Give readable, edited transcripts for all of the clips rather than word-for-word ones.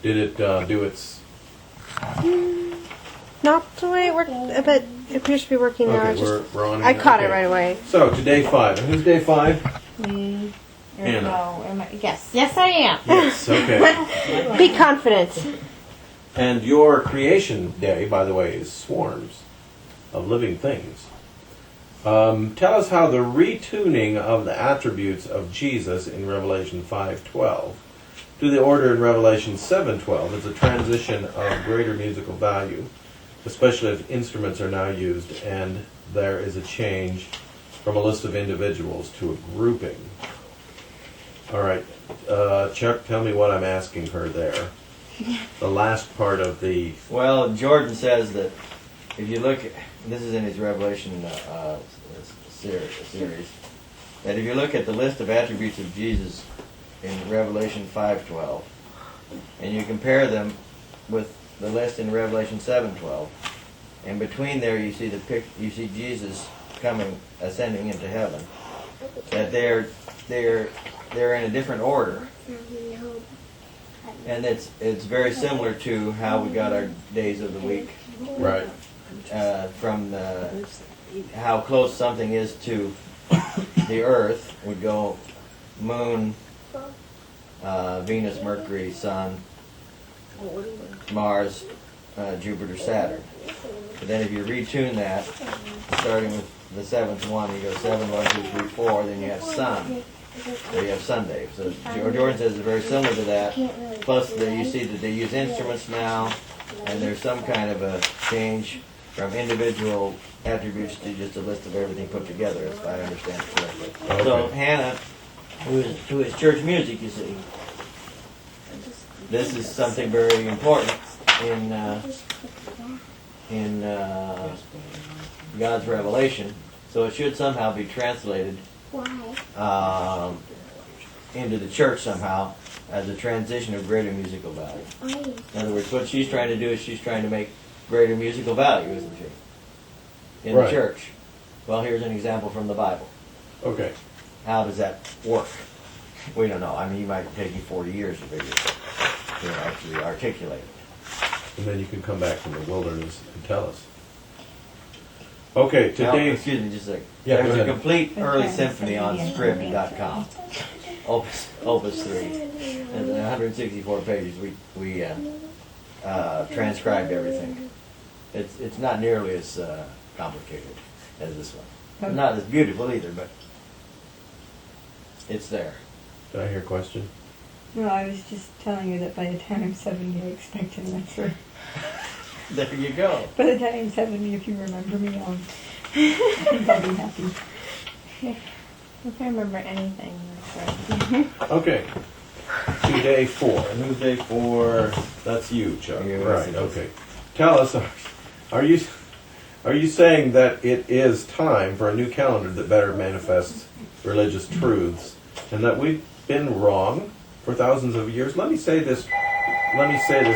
Did it do its... Not the way it worked, but it appears to be working now. Okay, we're on. I caught it right away. So, to day 5. And who's day 5? Me. Anna. No, yes, I am. Yes, okay. Be confident. And your creation day, by the way, is swarms of living things. Tell us how the retuning of the attributes of Jesus in Revelation 5:12 to the order in Revelation 7:12 is a transition of greater musical value, especially if instruments are now used and there is a change from a list of individuals to a grouping. All right, Chuck, tell me what I'm asking her there. The last part of the... Well, Jordan says that if you look, this is in his Revelation series, that if you look at the list of attributes of Jesus in Revelation 5:12, and you compare them with the list in Revelation 7:12, and between there you see you see Jesus ascending into heaven, that they're in a different order. And it's very similar to how we got our days of the week. Right. From how close something is to the Earth would go Moon, Venus, Mercury, Sun, Mars, Jupiter, Saturn. But then if you retune that, starting with the seventh one, you go 7, 1, 2, 3, 4, then you have Sun. So you have Sunday. So Jordan says it's very similar to that. Plus, you see that they use instruments now, and there's some kind of a change from individual attributes to just a list of everything put together, if I understand it correctly. Okay. So Hannah, who is church music, you see, this is something very important in God's revelation. So it should somehow be translated into the church somehow as a transition of greater musical value. In other words, what she's trying to do is she's trying to make greater musical value, isn't she? In the church. Well, here's an example from the Bible. Okay. How does that work? We don't know. I mean, it might take you 40 years to figure it, to actually articulate it. And then you can come back from the wilderness and tell us. Okay, today... Now, excuse me just a second. Yeah, There's go a ahead. complete early symphony on script.com. Opus 3. And 164 pages. We transcribed everything. It's not nearly as complicated as this one. Not as beautiful either, but it's there. Did I hear a question? No, I was just telling you that by the time I'm 70, I expect an answer. There you go. By the time I'm 70, if you remember me, I think I'll be happy. If I remember anything, that's right. Okay. To day 4. And who's day 4? That's you, Chuck. Yeah, right, okay. Tell us, are you saying that it is time for a new calendar that better manifests religious truths and that we've been wrong for thousands of years? Let me say this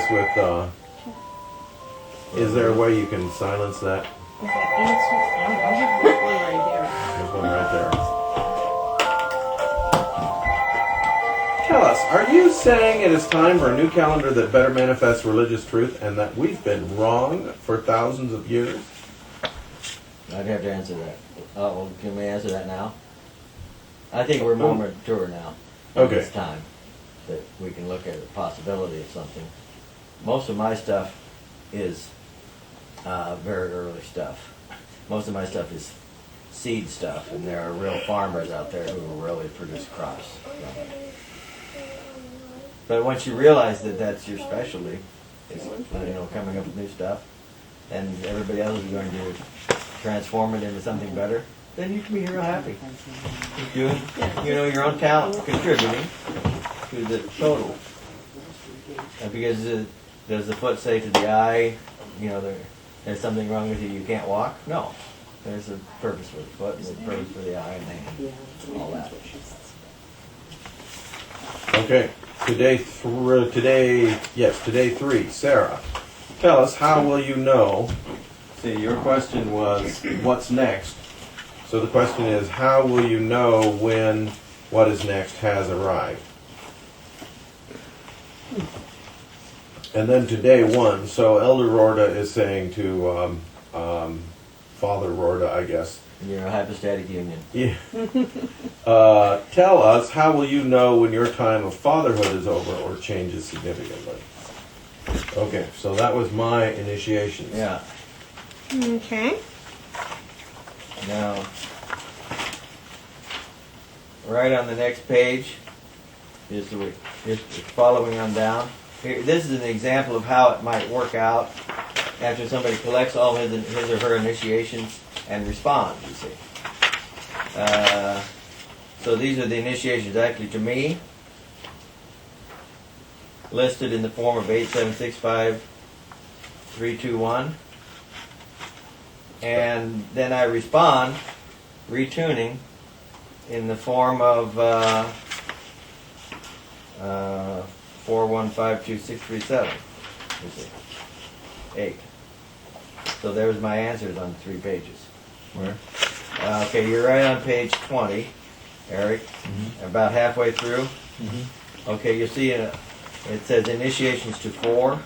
with, is there a way you can silence that? Is that answer? There's one right there. There's one right there. Tell us, are you saying it is time for a new calendar that better manifests religious truth and that we've been wrong for thousands of years? I'd have to answer that. Well, can we answer that now? I think we're more mature now. Okay. It's time that we can look at the possibility of something. Most of my stuff is very early stuff. Most of my stuff is seed stuff, and there are real farmers out there who will really produce crops. But once you realize that that's your specialty, is coming up with new stuff, and everybody else is going to transform it into something better, then you can be real happy. Doing, your own talent, contributing to the total. And because does the foot say to the eye, there's something wrong with you, you can't walk? No. There's a purpose for the foot, and there's a purpose for the eye and the hand, all that. Okay. Today 3. Sarah, tell us, how will you know? See, your question was, what's next? So the question is, how will you know when what is next has arrived? And then to day one, so Elder Rorda is saying to Father Rorda, I guess, You're a hypostatic union. yeah. Tell us, how will you know when your time of fatherhood is over or changes significantly? Okay, so that was my initiation. Yeah. Okay. Now, right on the next page, just following on down. Here, this is an example of how it might work out after somebody collects all his or her initiations and responds, you see. So these are the initiations actually to me, listed in the form of 8765321. And then I respond, retuning, in the form of 4152637. You see. 8. So there's my answers on 3 pages. Where? Okay, you're right on page 20, Eric. About halfway through. Okay, you see it says initiations to 4.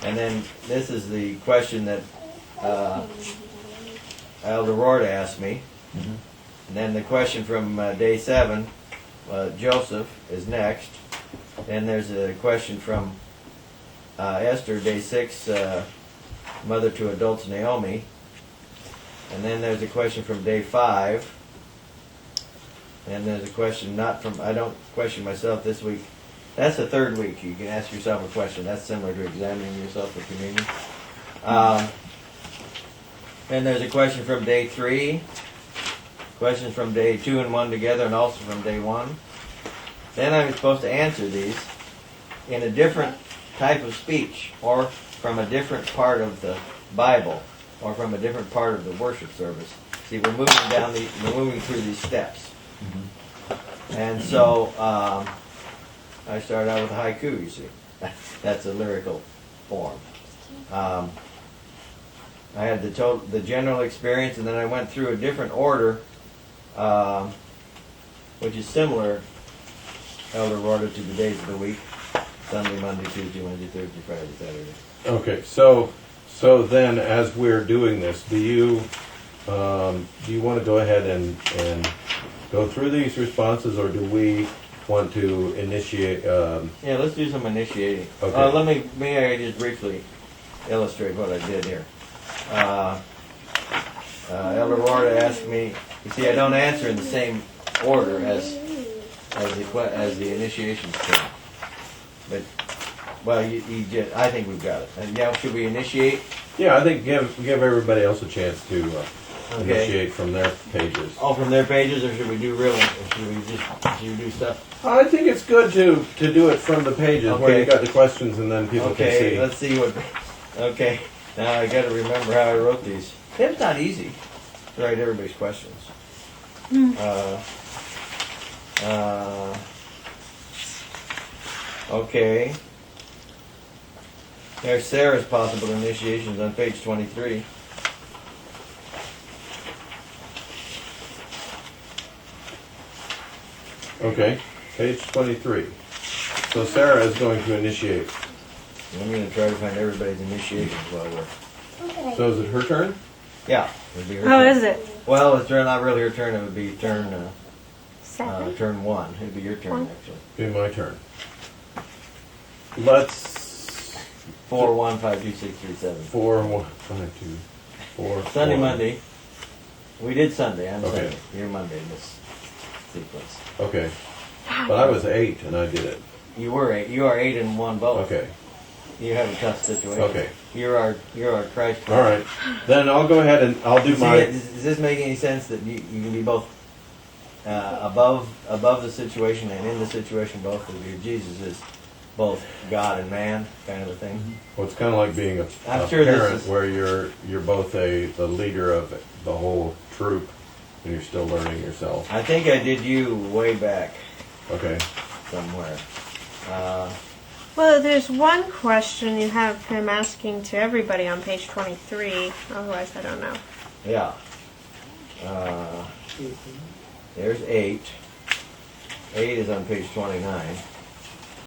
And then this is the question that Elder Rorda asked me. And then the question from day 7, Joseph is next. And there's a question from Esther, day 6, mother to adults, Naomi. And then there's a question from day 5. And there's a question not from, I don't question myself this week. That's the 3rd week. You can ask yourself a question. That's similar to examining yourself for communion. And there's a question from day 3. Questions from day 2 and 1 together, and also from day 1. Then I'm supposed to answer these in a different type of speech, or from a different part of the Bible, or from a different part of the worship service. See, we're moving through these steps. And so I started out with a haiku. You see, that's a lyrical form. I had the general experience, and then I went through a different order, which is similar, Elder Rorda, to the days of the week: Sunday, Monday, Tuesday, Wednesday, Thursday, Friday, Saturday. Okay, so then as we're doing this, do you want to go ahead and go through these responses, or do we want to initiate? Yeah, let's do some initiating. Okay. May I just briefly illustrate what I did here. Elder Rorda asked me. You see, I don't answer in the same order as the initiations came. But well, I think we've got it. And yeah, should we initiate? Yeah, I think give everybody else a chance to initiate from their pages. Oh, from their pages, or should we do should we do stuff? I think it's good to do it from the pages where you got the questions, and then people can see. Okay, let's see what. Okay, now I got to remember how I wrote these. It's not easy to write everybody's questions. Okay. There's Sarah's possible initiations on page 23. Okay, page 23. So Sarah is going to initiate. I'm going to try to find everybody's initiations while we're... So is it her turn? Yeah, it'd be her How turn. is it? Well, it's not really her turn. It would be turn 7? turn 1. It'd be your turn, 1. actually. Be my turn. Let's 4, 1, 5, 2, 6, 3, 7. 4, 1, 5, 2, 4. Sunday, 4. Monday. We did Sunday. I'm Okay. Sunday. You're Monday in this sequence. Okay, but I was 8 and I did it. You were 8. You are 8 and 1 both. Okay. You have a tough situation. Okay. You're our Christ. All right. Then I'll go ahead and I'll do See, my. does this make any sense that you can be both above the situation and in the situation both of you? Jesus is both God and man, kind of a thing. Well, it's kind of like being a I'm sure this parent is- where you're both the leader of the whole troop and you're still learning yourself. I think I did you way back Okay. somewhere. Well, there's one question you have him asking to everybody on page 23. Otherwise, I don't know. Yeah. There's 8. 8 is on page 29.